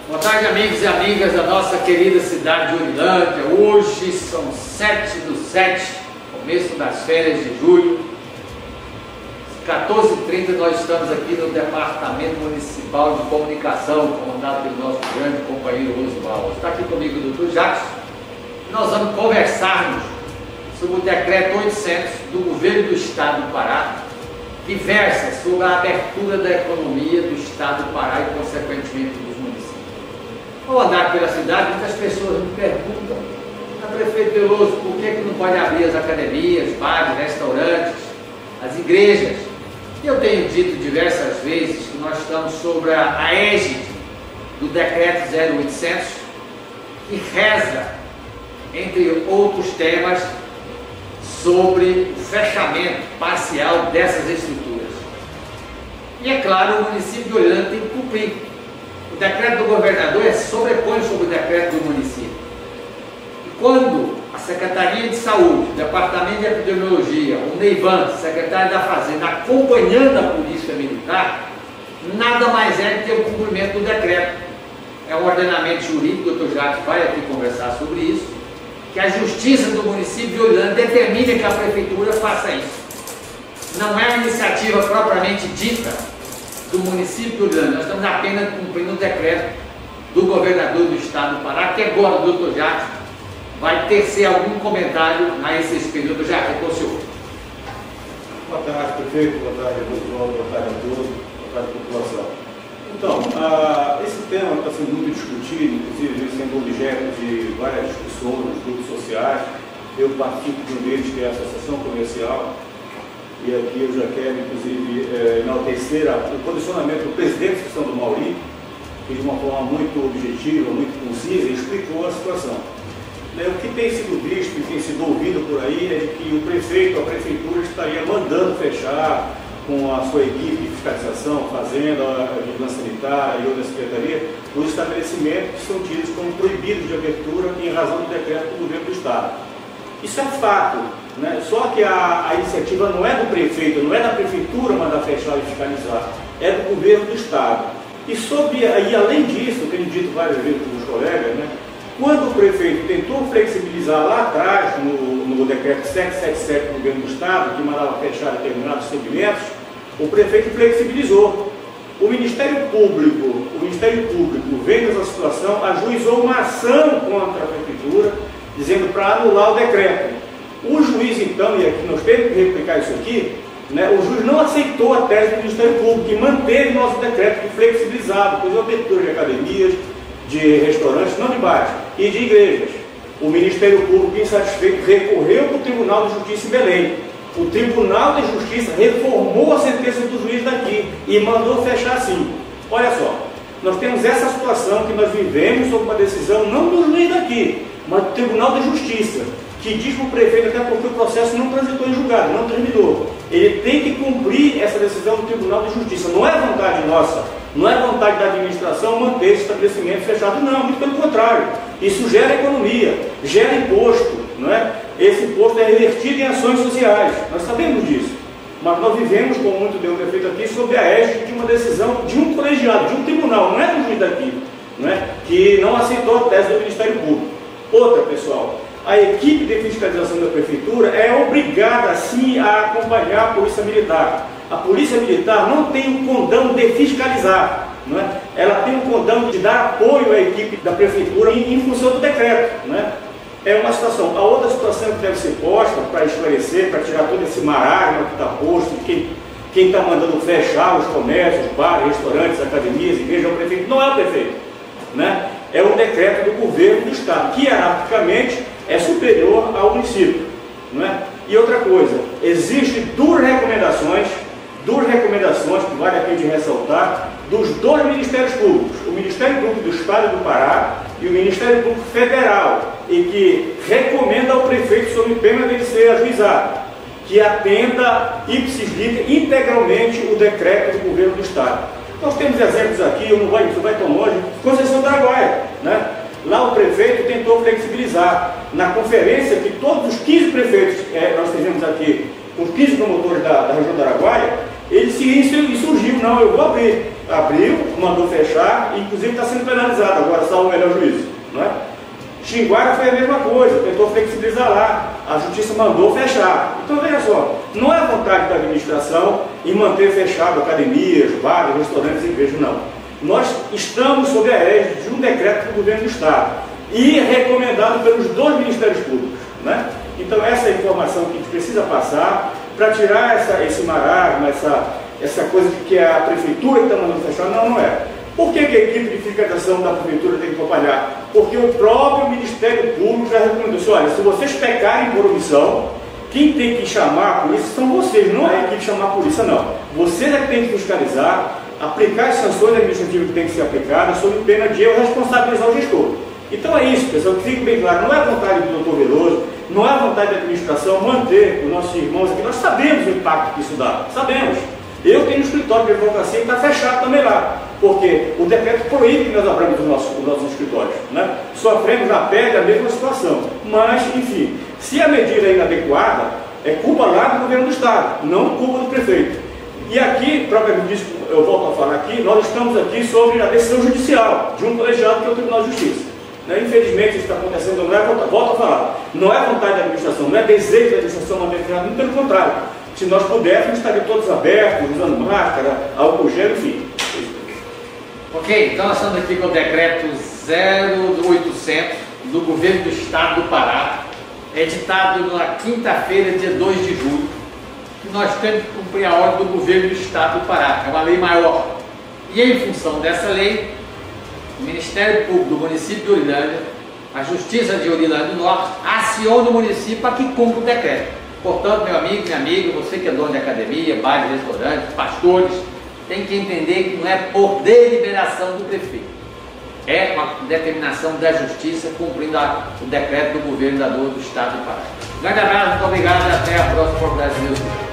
Boa tarde, amigos e amigas da nossa querida cidade de Urilândia. Hoje são 7/7, começo das férias de julho. 14h30 nós estamos aqui no Departamento Municipal de Comunicação, comandado pelo nosso grande companheiro Oswaldo. Está aqui comigo o Dr. Jackson. Nós vamos conversarmos sobre o decreto 800 do governo do estado do Pará, que versa sobre a abertura da economia do estado do Pará e, consequentemente, dos municípios. Ao andar pela cidade, muitas pessoas me perguntam: prefeito Veloso, por que não pode abrir as academias, bares, restaurantes, as igrejas? Eu tenho dito diversas vezes que nós estamos sobre a égide do decreto 0800, que reza, entre outros temas, sobre o fechamento parcial dessas estruturas. E é claro, o município de Urilândia tem que cumprir. O decreto do governador sobrepõe sobre o decreto do município. E quando a Secretaria de Saúde, o Departamento de Epidemiologia, o Neivan, secretário da Fazenda, acompanhando a Polícia Militar, nada mais é do que o cumprimento do decreto. É um ordenamento jurídico, o Dr. Jacques vai aqui conversar sobre isso, que a Justiça do município de Urilândia determina que a Prefeitura faça isso. Não é uma iniciativa propriamente dita do município de Urilândia, nós estamos apenas cumprindo o decreto do governador do estado do Pará, que agora o Dr. Jacques vai tecer algum comentário a esse respeito. Dr. Jacques, é com o senhor. Boa tarde, prefeito, boa tarde, Oswaldo, boa tarde a todos, boa tarde, população. Então, esse tema está sendo muito discutido, inclusive sendo objeto de várias discussões nos grupos sociais. Eu participo de um deles, que é a Associação Comercial, e aqui eu já quero, inclusive, enaltecer o posicionamento do presidente de São do Mauri, que de uma forma muito objetiva, muito concisa, explicou a situação. O que tem sido visto e tem sido ouvido por aí é de que o prefeito, a prefeitura estaria mandando fechar com a sua equipe de fiscalização, fazenda, a vigilância sanitária e outra secretaria, os estabelecimentos que são tidos como proibidos de abertura em razão do decreto do governo do estado. Isso é fato, né? Só que a iniciativa não é do prefeito, não é da prefeitura mandar fechar e fiscalizar, é do governo do estado. E além disso, eu tenho dito várias vezes para os colegas, né? Quando o prefeito tentou flexibilizar lá atrás, no decreto 777 do governo do estado, que mandava fechar determinados segmentos, o prefeito flexibilizou. O Ministério Público, vendo essa situação, ajuizou uma ação contra a prefeitura, dizendo para anular o decreto. O juiz, então, e aqui nós temos que replicar isso aqui, né, o juiz não aceitou a tese do Ministério Público, que manteve nosso decreto que flexibilizava, depois a abertura de academias, de restaurantes, não de bares, e de igrejas. O Ministério Público, insatisfeito, recorreu para o Tribunal de Justiça em Belém. O Tribunal de Justiça reformou a sentença do juiz daqui e mandou fechar assim. Olha só, nós temos essa situação que nós vivemos sob uma decisão não do juiz daqui, mas do Tribunal de Justiça, que diz para o prefeito, até porque o processo não transitou em julgado, não terminou. Ele tem que cumprir essa decisão do Tribunal de Justiça. Não é vontade nossa, não é vontade da administração manter esse estabelecimento fechado, não, muito pelo contrário. Isso gera economia, gera imposto, não é? Esse imposto é revertido em ações sociais, nós sabemos disso. Mas nós vivemos, como muito bem foi feito aqui, sob a égide de uma decisão de um colegiado, de um tribunal, não é do juiz daqui, não é? Que não aceitou a tese do Ministério Público. Outra, pessoal, a equipe de fiscalização da prefeitura é obrigada, sim, a acompanhar a Polícia Militar. A Polícia Militar não tem o condão de fiscalizar, não é? Ela tem o condão de dar apoio à equipe da prefeitura em função do decreto, não é? É uma situação. A outra situação que deve ser posta para esclarecer, para tirar todo esse marasmo que está posto, quem está mandando fechar os comércios, bares, restaurantes, academias, igrejas, é o prefeito, não é o prefeito, né? É o decreto do governo do estado, que hierarquicamente é superior ao município, não é? E outra coisa, existem duas recomendações que vale a pena de ressaltar, dos dois Ministérios Públicos, o Ministério Público do Estado do Pará e o Ministério Público Federal, e que recomenda ao prefeito, sob pena dele ser ajuizado, que atenda ipsis literis integralmente o decreto do governo do Estado. Nós temos exemplos aqui, não vai tão longe, Conceição do Araguaia, né? Lá o prefeito tentou flexibilizar. Na conferência que todos os 15 prefeitos, nós fizemos aqui, os 15 promotores da região do Araguaia, eles se e surgiu, não, eu vou abrir. Abriu, mandou fechar, inclusive está sendo penalizado agora, salvo o melhor juízo, não é? Xinguara foi a mesma coisa, tentou flexibilizar lá, a justiça mandou fechar. Então veja só, não é vontade da administração em manter fechado academias, bares, restaurantes e igrejas, não. Nós estamos sob a égide de um decreto do governo do Estado e recomendado pelos 2 Ministérios Públicos, né? Então essa é a informação que a gente precisa passar para tirar esse marasmo, essa coisa de que é a prefeitura que está mandando fechar. Não, não é. Por que a equipe de fiscalização da prefeitura tem que acompanhar? Porque o próprio Ministério Público já recomendou assim, olha, se vocês pecarem por omissão, quem tem que chamar a polícia são vocês, não é a equipe chamar a polícia, não. Vocês é que tem que fiscalizar, aplicar as sanções administrativas que têm que ser aplicadas, sob pena de erro, responsabilizar o gestor. Então é isso, pessoal, que fique bem claro, não é a vontade do doutor Veloso, não é a vontade da administração manter os nossos irmãos aqui, nós sabemos o impacto que isso dá, sabemos. Eu tenho um escritório de advocacia que está fechado também lá, porque o decreto proíbe que nós abramos os nossos escritórios, né? Sofremos na pele a mesma situação, mas, enfim, se a medida é inadequada, é culpa lá do governo do Estado, não culpa do prefeito. E aqui, propriamente disso, eu volto a falar aqui, nós estamos aqui sobre a decisão judicial de um colegiado que é o Tribunal de Justiça. Infelizmente isso está acontecendo, não é vontade, volto a falar, não é vontade da administração, não é desejo da administração manter fechado, muito pelo contrário. Se nós pudéssemos, estariam todos abertos, usando máscara, álcool gel, enfim. Ok, então nós estamos aqui com o decreto 0800 do Governo do Estado do Pará, editado na quinta-feira, dia 2 de julho, que nós temos que cumprir a ordem do Governo do Estado do Pará, que é uma lei maior. E em função dessa lei, o Ministério Público do município de Orilândia, a Justiça de Orilândia do Norte, aciona o município para que cumpra o decreto. Portanto, meu amigo, minha amiga, você que é dono de academia, bares, restaurantes, pastores, tem que entender que não é por deliberação do prefeito. É uma determinação da Justiça cumprindo o decreto do governador do Estado do Pará. Um grande abraço, muito obrigado e até a próxima oportunidade.